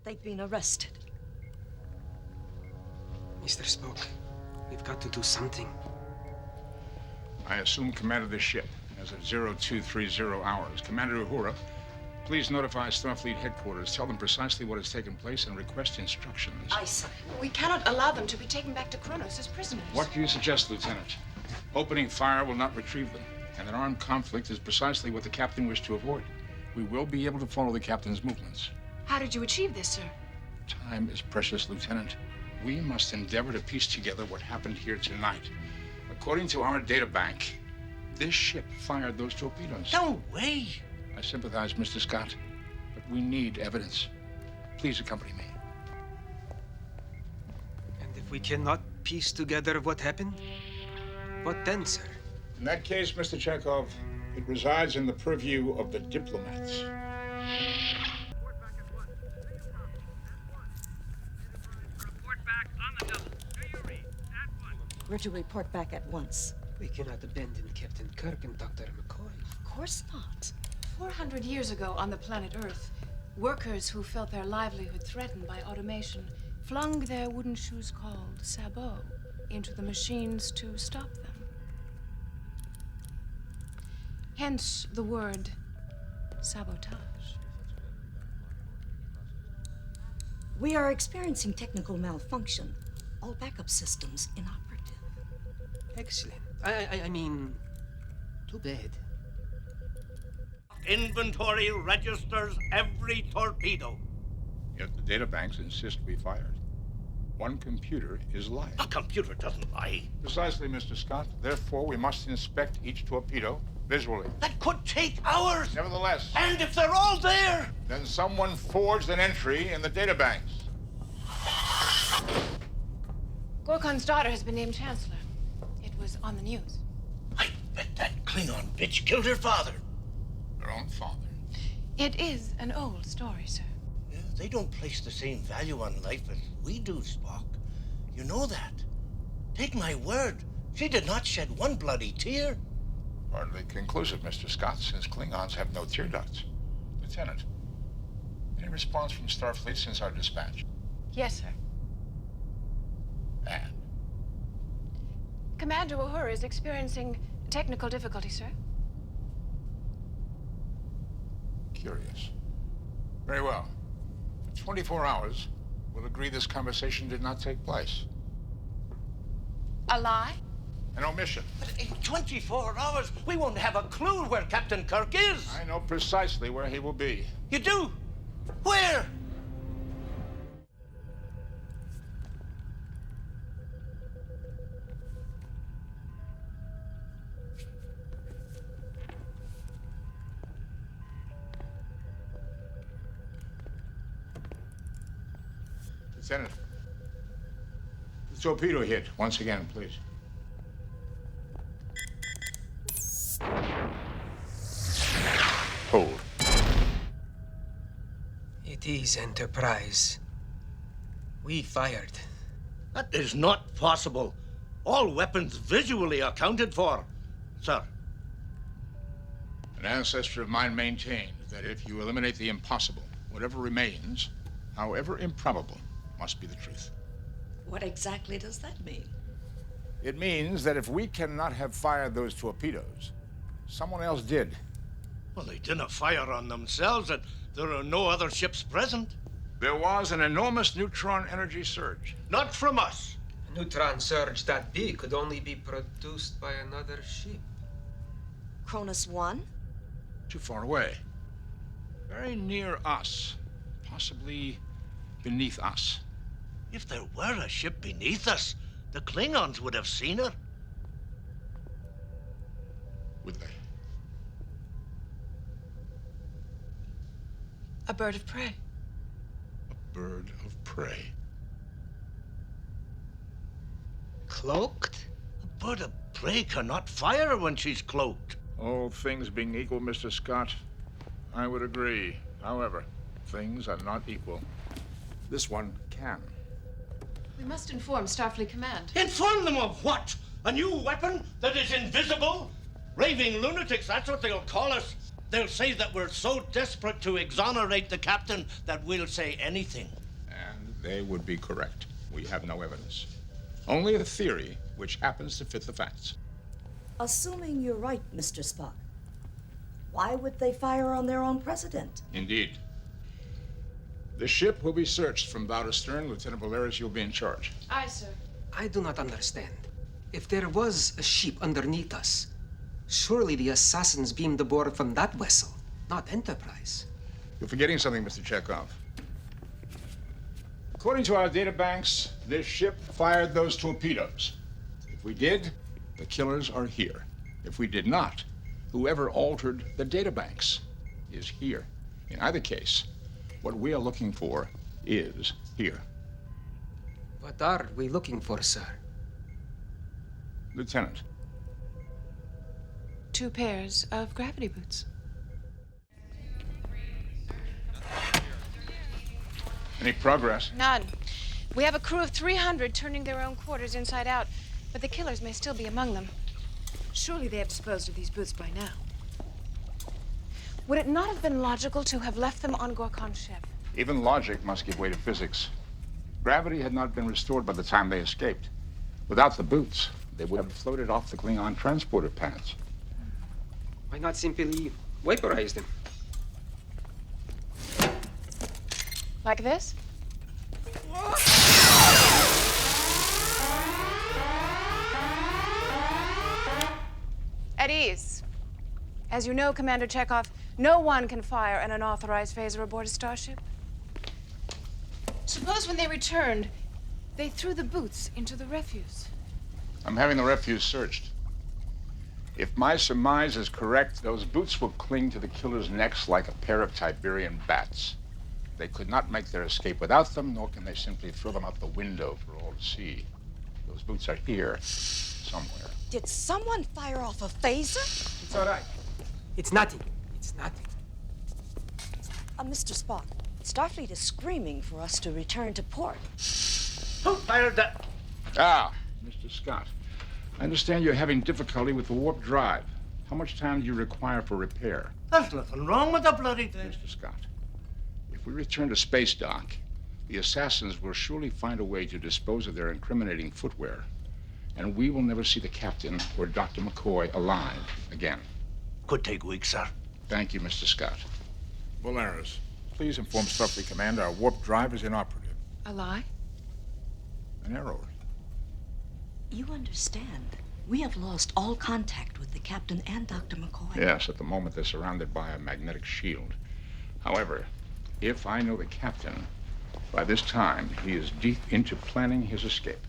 they've been arrested. Mr. Spock, we've got to do something. I assume command of this ship as of 0230 hours. Commander Uhura, please notify Starfleet headquarters. Tell them precisely what has taken place and request instructions. Aye, sir. We cannot allow them to be taken back to Kronos as prisoners. What do you suggest, Lieutenant? Opening fire will not retrieve them, and an armed conflict is precisely what the captain wished to avoid. We will be able to follow the captain's movements. How did you achieve this, sir? Time is precious, Lieutenant. We must endeavor to piece together what happened here tonight. According to our data bank, this ship fired those torpedoes. No way! I sympathize, Mr. Scott, but we need evidence. Please accompany me. And if we cannot piece together what happened, what then, sir? In that case, Mr. Chekhov, it resides in the purview of the diplomats. Report back on the double. Do you read? At once. We're to report back at once. We cannot abandon Captain Kirk and Dr. McCoy. Of course not. 400 years ago on the planet Earth, workers who felt their livelihood threatened by automation flung their wooden shoes called sabots into the machines to stop them. Hence the word sabotage. We are experiencing technical malfunction. All backup systems inoperative. Excellent. I mean, too bad. Inventory registers every torpedo. Yet the data banks insist we fired. One computer is lying. A computer doesn't lie. Precisely, Mr. Scott. Therefore, we must inspect each torpedo visually. That could take hours. Nevertheless, And if they're all there? then someone forged an entry in the data banks. Gorkon's daughter has been named Chancellor. It was on the news. I bet that Klingon bitch killed her father. Their own father. It is an old story, sir. Yeah, they don't place the same value on life as we do, Spock. You know that. Take my word. She did not shed one bloody tear. Hardly conclusive, Mr. Scott, since Klingons have no tear ducts. Lieutenant, any response from Starfleet since our dispatch? Yes, sir. And? Commander Uhura is experiencing technical difficulty, sir. Curious. Very well. For 24 hours, we'll agree this conversation did not take place. A lie? An omission. But in 24 hours, we won't have a clue where Captain Kirk is. I know precisely where he will be. You do? Where? Lieutenant, the torpedo hit once again, please. Hold. It is Enterprise. We fired. That is not possible. All weapons visually accounted for, sir. An ancestor of mine maintained that if you eliminate the impossible, whatever remains, however improbable, must be the truth. What exactly does that mean? It means that if we cannot have fired those torpedoes, someone else did. Well, they didn't fire on themselves, and there are no other ships present. There was an enormous neutron energy surge. Not from us. A neutron surge that big could only be produced by another ship. Cronus 1? Too far away. Very near us. Possibly beneath us. If there were a ship beneath us, the Klingons would have seen her. Would they? A bird of prey. A bird of prey. Cloaked? A bird of prey cannot fire when she's cloaked. All things being equal, Mr. Scott, I would agree. However, things are not equal. This one can. We must inform Starfleet Command. Inform them of what? A new weapon that is invisible? Raving lunatics, that's what they'll call us. They'll say that we're so desperate to exonerate the captain that we'll say anything. And they would be correct. We have no evidence. Only a theory which happens to fit the facts. Assuming you're right, Mr. Spock, why would they fire on their own president? Indeed. The ship will be searched from bow to stern. Lieutenant Valeris, you'll be in charge. Aye, sir. I do not understand. If there was a ship underneath us, surely the assassins beamed aboard from that vessel, not Enterprise. You're forgetting something, Mr. Chekhov. According to our data banks, this ship fired those torpedoes. If we did, the killers are here. If we did not, whoever altered the data banks is here. In either case, what we are looking for is here. What are we looking for, sir? Lieutenant, 2 pairs of gravity boots. any progress? None. We have a crew of 300 turning their own quarters inside out, but the killers may still be among them. Surely they have disposed of these boots by now. Would it not have been logical to have left them on Gorkon's ship? Even logic must give way to physics. Gravity had not been restored by the time they escaped. Without the boots, they would have floated off the Klingon transporter pads. Why not simply vaporize them? Like this? At ease. As you know, Commander Chekhov, no one can fire an unauthorized phaser aboard a starship. Suppose when they returned, they threw the boots into the refuse. I'm having the refuse searched. If my surmise is correct, those boots will cling to the killer's necks like a pair of Tiberian bats. They could not make their escape without them, nor can they simply throw them out the window for all to see. Those boots are here, somewhere. Did someone fire off a phaser? It's all right. It's nothing. It's nothing. Mr. Spock, Starfleet is screaming for us to return to port. Who fired that? Ah, Mr. Scott. I understand you're having difficulty with the warp drive. How much time do you require for repair? There's nothing wrong with the bloody thing. Mr. Scott, if we return to space dock, the assassins will surely find a way to dispose of their incriminating footwear, and we will never see the captain or Dr. McCoy alive again. Could take weeks, sir. Thank you, Mr. Scott. Valeris, please inform Starfleet Command our warp drive is inoperative. A lie? An error. You understand. We have lost all contact with the captain and Dr. McCoy. Yes, at the moment they're surrounded by a magnetic shield. However, if I know the captain, by this time he is deep into planning his escape.